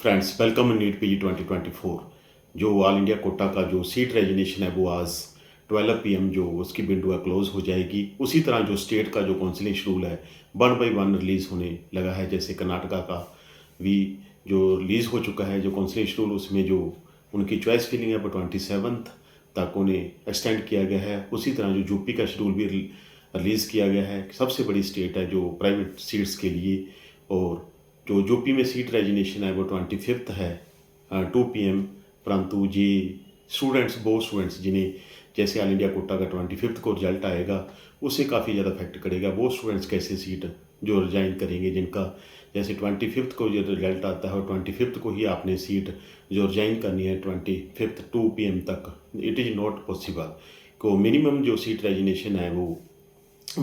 Friends, welcome in NEET PG 2024। जो all India quota का जो सीट रेजिग्नेशन है वो आज 12 PM जो उसकी विंडो है क्लोज हो जाएगी। उसी तरह जो स्टेट का जो काउंसलिंग शेड्यूल है 1 by 1 रिलीज़ होने लगा है। जैसे कर्नाटका का भी जो रिलीज़ हो चुका है जो काउंसलिंग शेड्यूल, उसमें जो उनकी चॉइस फिलिंग है वो 27 तक उन्हें एक्सटेंड किया गया है। उसी तरह जो यूपी का शेड्यूल भी रिलीज़ किया गया है। सबसे बड़ी स्टेट है जो प्राइवेट सीट्स के लिए। और जो यूपी में सीट रेजिग्नेशन है वो 25 है 2 PM। परंतु ये स्टूडेंट्स, बहुत स्टूडेंट्स जिन्हें जैसे ऑल इंडिया कोटा का 25 को रिजल्ट आएगा उससे काफ़ी ज़्यादा इफेक्ट करेगा। वो स्टूडेंट्स कैसे सीट जो रिजाइन करेंगे, जिनका जैसे 25 को जो रिजल्ट आता है और 25 को ही आपने सीट जो रिजाइन करनी है 25 2 PM तक, इट इज़ नॉट पॉसिबल। को मिनिमम जो सीट रेजिग्नेशन है वो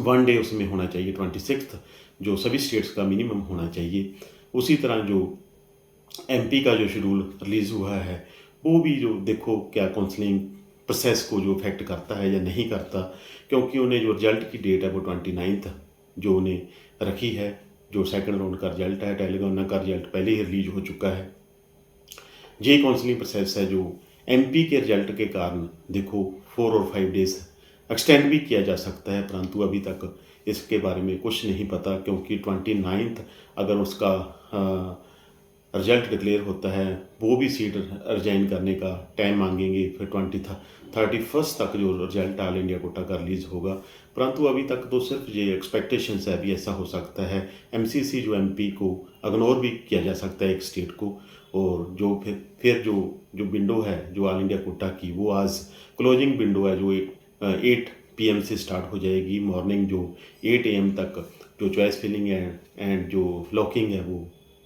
1 डे उसमें होना चाहिए, 26 जो सभी स्टेट्स का मिनिमम होना चाहिए। उसी तरह जो MP का जो शेड्यूल रिलीज़ हुआ है वो भी जो देखो क्या काउंसलिंग प्रोसेस को जो इफेक्ट करता है या नहीं करता, क्योंकि उन्हें जो रिजल्ट की डेट है वो 29 जो उन्हें रखी है। जो सेकंड राउंड का रिजल्ट है, तेलंगाना का रिजल्ट पहले ही रिलीज हो चुका है। ये काउंसलिंग प्रोसेस है जो MP के रिजल्ट के कारण देखो 4 और 5 डेज एक्सटेंड भी किया जा सकता है, परंतु अभी तक इसके बारे में कुछ नहीं पता, क्योंकि 29 अगर उसका रिजल्ट डिक्लेयर होता है वो भी सीट रिजाइन करने का टाइम मांगेंगे। फिर 31 तक जो रिजल्ट ऑल इंडिया कोटा का रिलीज़ होगा। परंतु अभी तक तो सिर्फ ये एक्सपेक्टेशंस है, अभी ऐसा हो सकता है MCC जो MP को इग्नोर भी किया जा सकता है एक स्टेट को। और जो फिर जो विंडो है जो ऑल इंडिया कोटा की वो आज क्लोजिंग विंडो है जो 8 PM से स्टार्ट हो जाएगी। मॉर्निंग जो 8 AM तक जो चॉइस फिलिंग है एंड जो लॉकिंग है वो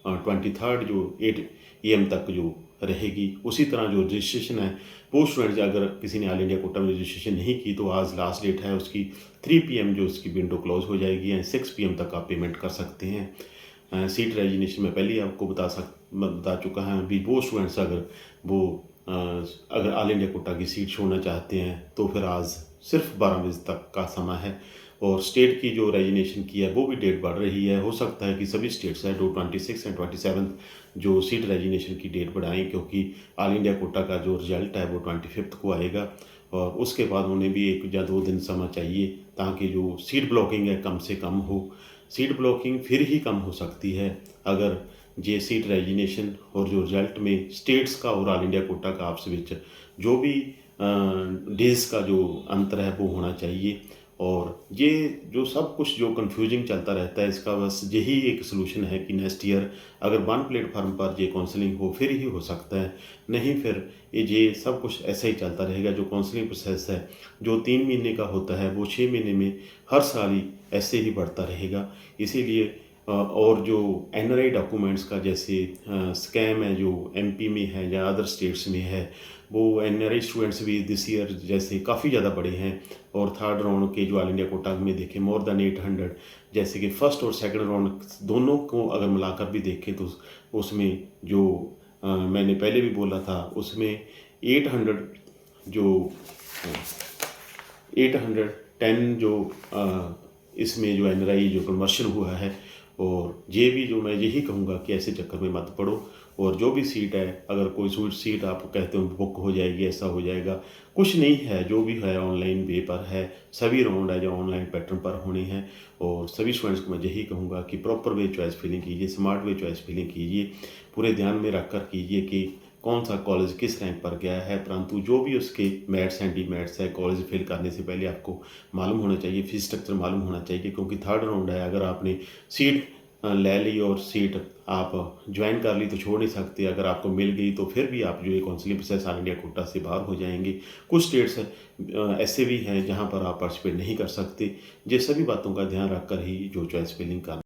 23 जो 8 AM तक जो रहेगी। उसी तरह जो रजिस्ट्रेशन है वो स्टूडेंट्स, अगर किसी ने ऑल इंडिया कोटा में रजिस्ट्रेशन नहीं की तो आज लास्ट डेट है उसकी 3 PM जो उसकी विंडो क्लोज हो जाएगी एंड 6 PM तक आप पेमेंट कर सकते हैं। सीट रेजिग्नेशन में पहले ही आपको बता चुका है। अभी वो स्टूडेंट्स अगर ऑल इंडिया कोटा की सीट छोड़ना चाहते हैं तो फिर आज सिर्फ 12 बजे तक का समय है। और स्टेट की जो रेजिग्नेशन की है वो भी डेट बढ़ रही है। हो सकता है कि सभी स्टेट्स हैं जो 26 एंड 27 जो सीट रेजिग्नेशन की डेट बढ़ाएं, क्योंकि ऑल इंडिया कोटा का जो रिजल्ट है वो 25 को आएगा और उसके बाद उन्हें भी 1 या 2 दिन समय चाहिए ताकि जो सीट ब्लॉकिंग है कम से कम हो। सीट ब्लॉकिंग फिर ही कम हो सकती है अगर ये सीट रेजिग्नेशन और जो रिजल्ट में स्टेट्स का और ऑल इंडिया कोटा का आपस में जो भी डेज का जो अंतर है वो होना चाहिए। और ये जो सब कुछ जो कंफ्यूजिंग चलता रहता है इसका बस यही एक सलूशन है कि नेक्स्ट ईयर अगर 1 प्लेटफार्म पर ये काउंसलिंग हो फिर ही हो सकता है, नहीं फिर ये सब कुछ ऐसा ही चलता रहेगा। जो काउंसलिंग प्रोसेस है जो 3 महीने का होता है वो 6 महीने में हर साल ही ऐसे ही बढ़ता रहेगा। इसीलिए और जो NRI डॉक्यूमेंट्स का जैसे स्कैम है जो MP में है या अदर स्टेट्स में है, वो NRI स्टूडेंट्स भी दिस ईयर जैसे काफ़ी ज़्यादा बढ़े हैं। और थर्ड राउंड के जो ऑल इंडिया कोटा में देखें मोर देन 800, जैसे कि फर्स्ट और सेकंड राउंड दोनों को अगर मिलाकर भी देखें तो उसमें जो मैंने पहले भी बोला था उसमें 800 जो 810 जो इसमें जो NRI जो कन्वर्शन हुआ है। और ये भी जो मैं यही कहूँगा कि ऐसे चक्कर में मत पड़ो। और जो भी सीट है, अगर कोई सीट आप कहते हो बुक हो जाएगी, ऐसा हो जाएगा, कुछ नहीं है। जो भी है ऑनलाइन वे पर है, सभी राउंड है जो ऑनलाइन पैटर्न पर होने हैं। और सभी स्टूडेंट्स को मैं यही कहूँगा कि प्रॉपर वे चॉइस फिलिंग कीजिए, स्मार्ट वे चॉइस फिलिंग कीजिए, पूरे ध्यान में रख कर कीजिए कि कौन सा कॉलेज किस रैंक पर गया है। परंतु जो भी उसके मेरिट्स एंड डीमेरिट्स है कॉलेज फिल करने से पहले आपको मालूम होना चाहिए, फीस स्ट्रक्चर मालूम होना चाहिए, क्योंकि थर्ड राउंड है। अगर आपने सीट ले ली और सीट आप ज्वाइन कर ली तो छोड़ नहीं सकते। अगर आपको मिल गई तो फिर भी आप जो ये counselling process all India quota से बाहर हो जाएंगे। कुछ स्टेट्स ऐसे भी हैं जहां पर आप पार्टिसिपेट नहीं कर सकते। ये सभी बातों का ध्यान रखकर ही जो चॉइस फिलिंग करना